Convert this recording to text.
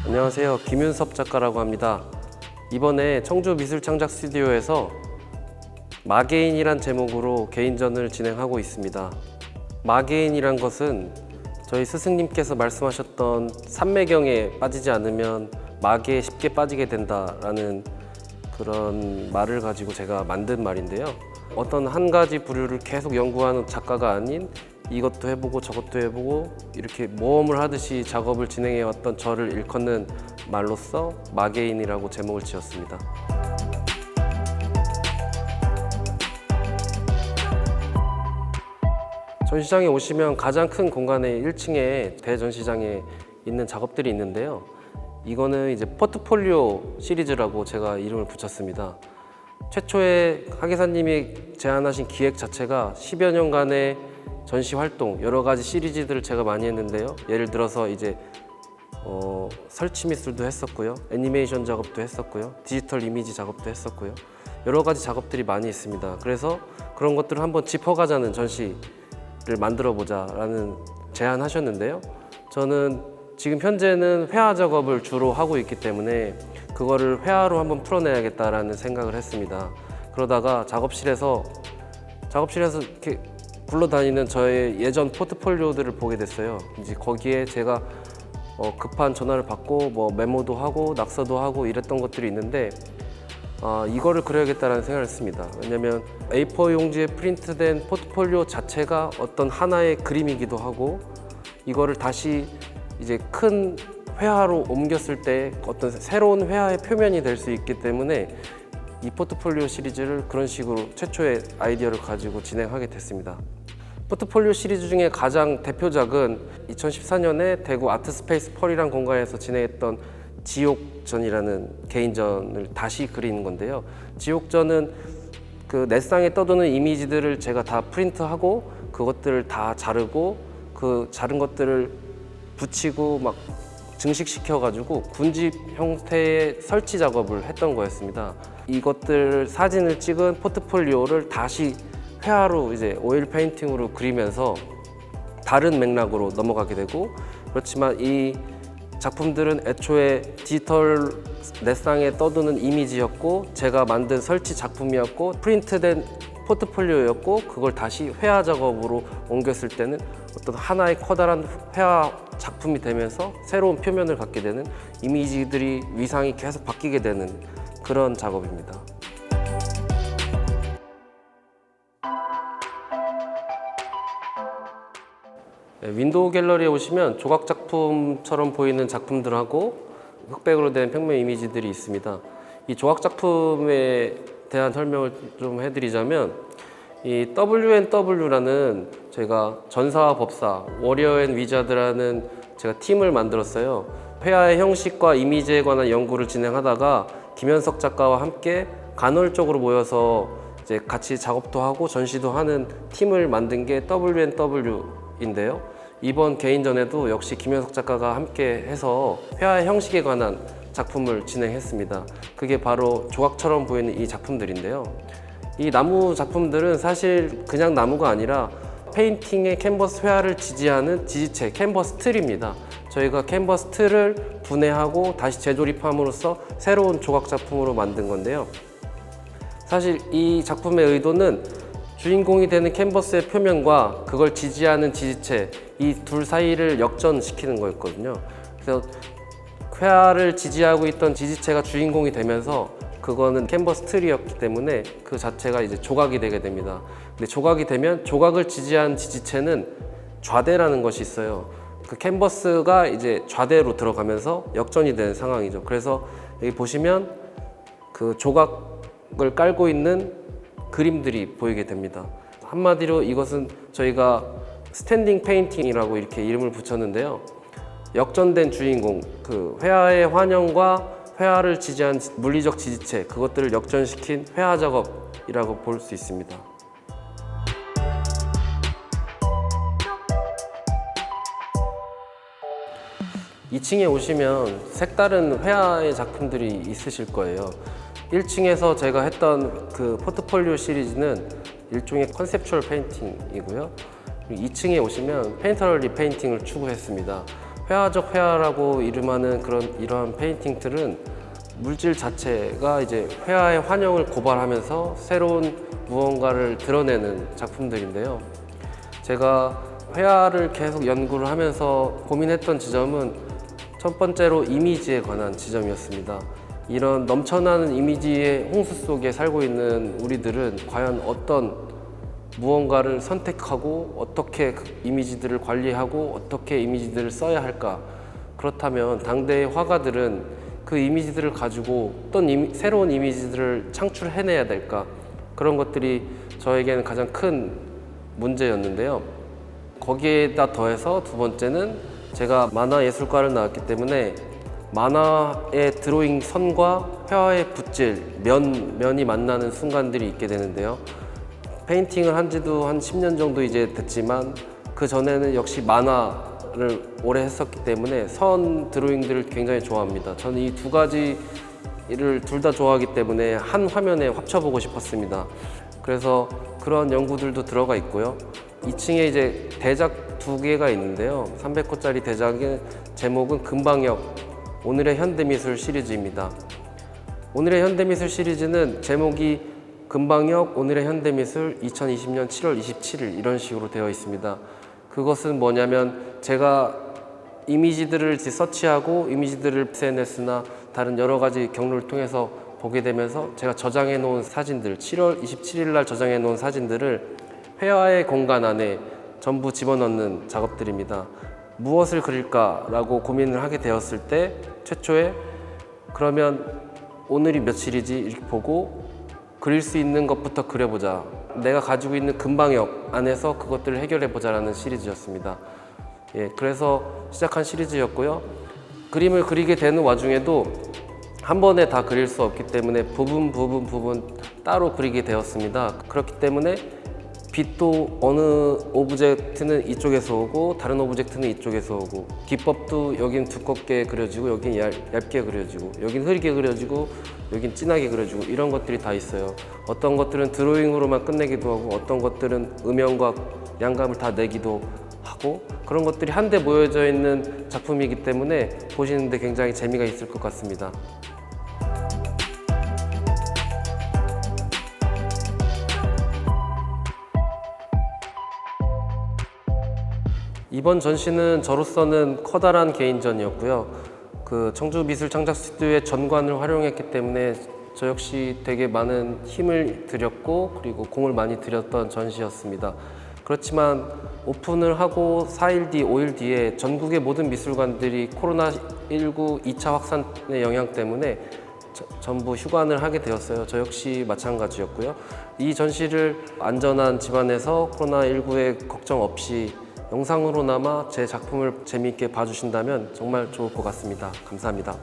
안녕하세요. 김윤섭 작가라고 합니다. 이번에 청주 미술창작 스튜디오에서 마게인이란 제목으로 개인전을 진행하고 있습니다. 마게인이란 것은 저희 스승님께서 말씀하셨던 삼매경에 빠지지 않으면 마계에 쉽게 빠지게 된다라는 그런 말을 가지고 제가 만든 말인데요. 어떤 한 가지 부류를 계속 연구하는 작가가 아닌 이것도 해보고 저것도 해보고 이렇게 모험을 하듯이 작업을 진행해왔던 저를 일컫는 말로써 마게인이라고 제목을 지었습니다. 전시장에 오시면 가장 큰 공간의 1층에 대전시장에 있는 작업들이 있는데요. 이거는 이제 포트폴리오 시리즈라고 제가 이름을 붙였습니다. 최초에 하기사님이 제안하신 기획 자체가 10여 년간의 전시 활동, 여러 가지 시리즈들을 제가 많이 했는데요. 예를 들어서 이제 설치 미술도 했었고요, 애니메이션 작업도 했었고요, 디지털 이미지 작업도 했었고요. 여러 가지 작업들이 많이 있습니다. 그래서 그런 것들을 한번 짚어가자는 전시를 만들어 보자라는 제안하셨는데요. 저는 지금 현재는 회화 작업을 주로 하고 있기 때문에 그거를 회화로 한번 풀어내야겠다라는 생각을 했습니다. 그러다가 작업실에서 이렇게 굴러다니는 저의 예전 포트폴리오들을 보게 됐어요. 이제 거기에 제가 급한 전화를 받고 뭐 메모도 하고 낙서도 하고 이랬던 것들이 있는데 이거를 그려야겠다는 생각을 했습니다. 왜냐면 A4 용지에 프린트된 포트폴리오 자체가 어떤 하나의 그림이기도 하고 이거를 다시 이제 큰 회화로 옮겼을 때 어떤 새로운 회화의 표면이 될 수 있기 때문에 이 포트폴리오 시리즈를 그런 식으로 최초의 아이디어를 가지고 진행하게 됐습니다. 포트폴리오 시리즈 중에 가장 대표작은 2014년에 대구 아트스페이스 펄이란 공간에서 진행했던 지옥전이라는 개인전을 다시 그리는 건데요. 지옥전은 그 넷상에 떠도는 이미지들을 제가 다 프린트하고 그것들을 다 자르고 그 자른 것들을 붙이고 막 증식시켜가지고 군집 형태의 설치 작업을 했던 거였습니다. 이것들 사진을 찍은 포트폴리오를 다시 회화로 이제 오일 페인팅으로 그리면서 다른 맥락으로 넘어가게 되고, 그렇지만 이 작품들은 애초에 디지털 넷상에 떠도는 이미지였고 제가 만든 설치 작품이었고 프린트된 포트폴리오였고 그걸 다시 회화 작업으로 옮겼을 때는 어떤 하나의 커다란 회화 작품이 되면서 새로운 표면을 갖게 되는, 이미지들이 위상이 계속 바뀌게 되는 그런 작업입니다. 윈도우 갤러리에 오시면 조각 작품처럼 보이는 작품들하고 흑백으로 된 평면 이미지들이 있습니다. 이 조각 작품에 대한 설명을 좀 해드리자면 이 WNW라는 제가 전사와 법사, 워리어 앤 위자드라는 제가 팀을 만들었어요. 회화의 형식과 이미지에 관한 연구를 진행하다가 김현석 작가와 함께 간헐적으로 모여서 이제 같이 작업도 하고 전시도 하는 팀을 만든 게 WNW인데요. 이번 개인전에도 역시 김현석 작가가 함께 해서 회화의 형식에 관한 작품을 진행했습니다. 그게 바로 조각처럼 보이는 이 작품들인데요. 이 나무 작품들은 사실 그냥 나무가 아니라 페인팅의 캔버스 회화를 지지하는 지지체, 캔버스 틀입니다. 저희가 캔버스 틀을 분해하고 다시 재조립함으로써 새로운 조각 작품으로 만든 건데요. 사실 이 작품의 의도는 주인공이 되는 캔버스의 표면과 그걸 지지하는 지지체, 이 둘 사이를 역전시키는 거였거든요. 그래서 회화를 지지하고 있던 지지체가 주인공이 되면서 그거는 캔버스 틀이었기 때문에 그 자체가 이제 조각이 되게 됩니다. 근데 조각이 되면 조각을 지지한 지지체는 좌대라는 것이 있어요. 그 캔버스가 이제 좌대로 들어가면서 역전이 되는 상황이죠. 그래서 여기 보시면 그 조각을 깔고 있는 그림들이 보이게 됩니다. 한마디로 이것은 저희가 스탠딩 페인팅이라고 이렇게 이름을 붙였는데요. 역전된 주인공, 그 회화의 환영과 회화를 지지한 물리적 지지체, 그것들을 역전시킨 회화 작업이라고 볼 수 있습니다. 2층에 오시면 색다른 회화의 작품들이 있으실 거예요. 1층에서 제가 했던 그 포트폴리오 시리즈는 일종의 컨셉추얼 페인팅이고요. 2층에 오시면 페인터럴 리페인팅을 추구했습니다. 회화적 회화라고 이름하는 이러한 페인팅들은 물질 자체가 이제 회화의 환영을 고발하면서 새로운 무언가를 드러내는 작품들인데요. 제가 회화를 계속 연구를 하면서 고민했던 지점은 첫 번째로 이미지에 관한 지점이었습니다. 이런 넘쳐나는 이미지의 홍수 속에 살고 있는 우리들은 과연 어떤 무언가를 선택하고 어떻게 그 이미지들을 관리하고 어떻게 이미지들을 써야 할까? 그렇다면 당대의 화가들은 그 이미지들을 가지고 어떤 새로운 이미지들을 창출해내야 될까? 그런 것들이 저에게는 가장 큰 문제였는데요. 거기에다 더해서 두 번째는 제가 만화 예술과를 나왔기 때문에 만화의 드로잉 선과 회화의 붓질, 면이 만나는 순간들이 있게 되는데요. 페인팅을 한 지도 한 10년 정도 이제 됐지만 그 전에는 역시 만화를 오래 했었기 때문에 선 드로잉들을 굉장히 좋아합니다. 저는 이 두 가지를 둘 다 좋아하기 때문에 한 화면에 합쳐보고 싶었습니다. 그래서 그런 연구들도 들어가 있고요. 2층에 이제 대작 두 개가 있는데요. 300호짜리 대작의 제목은 금방역 오늘의 현대미술 시리즈입니다. 오늘의 현대미술 시리즈는 제목이 금방역 오늘의 현대미술 2020년 7월 27일 이런 식으로 되어 있습니다. 그것은 뭐냐면 제가 이미지들을 서치하고 이미지들을 SNS나 다른 여러 가지 경로를 통해서 보게 되면서 제가 저장해 놓은 사진들, 7월 27일 날 저장해 놓은 사진들을 회화의 공간 안에 전부 집어넣는 작업들입니다. 무엇을 그릴까라고 고민을 하게 되었을 때 최초에 그러면 오늘이 며칠이지 이렇게 보고 그릴 수 있는 것부터 그려보자. 내가 가지고 있는 금방역 안에서 그것들을 해결해 보자라는 시리즈였습니다. 그래서 시작한 시리즈였고요. 그림을 그리게 되는 와중에도 한 번에 다 그릴 수 없기 때문에 부분 따로 그리게 되었습니다. 그렇기 때문에 빛도 어느 오브젝트는 이쪽에서 오고 다른 오브젝트는 이쪽에서 오고 기법도 여긴 두껍게 그려지고 여긴 얇게 그려지고 여긴 흐리게 그려지고 여긴 진하게 그려지고 이런 것들이 다 있어요. 어떤 것들은 드로잉으로만 끝내기도 하고 어떤 것들은 음영과 양감을 다 내기도 하고 그런 것들이 한데 모여져 있는 작품이기 때문에 보시는데 굉장히 재미가 있을 것 같습니다. 이번 전시는 저로서는 커다란 개인전이었고요. 그 청주미술창작스튜디오의 전관을 활용했기 때문에 저 역시 되게 많은 힘을 들였고 그리고 공을 많이 들였던 전시였습니다. 그렇지만 오픈을 하고 4일 뒤, 5일 뒤에 전국의 모든 미술관들이 코로나19 2차 확산의 영향 때문에 전부 휴관을 하게 되었어요. 저 역시 마찬가지였고요. 이 전시를 안전한 집안에서 코로나19에 걱정 없이 영상으로나마 제 작품을 재미있게 봐주신다면 정말 좋을 것 같습니다. 감사합니다.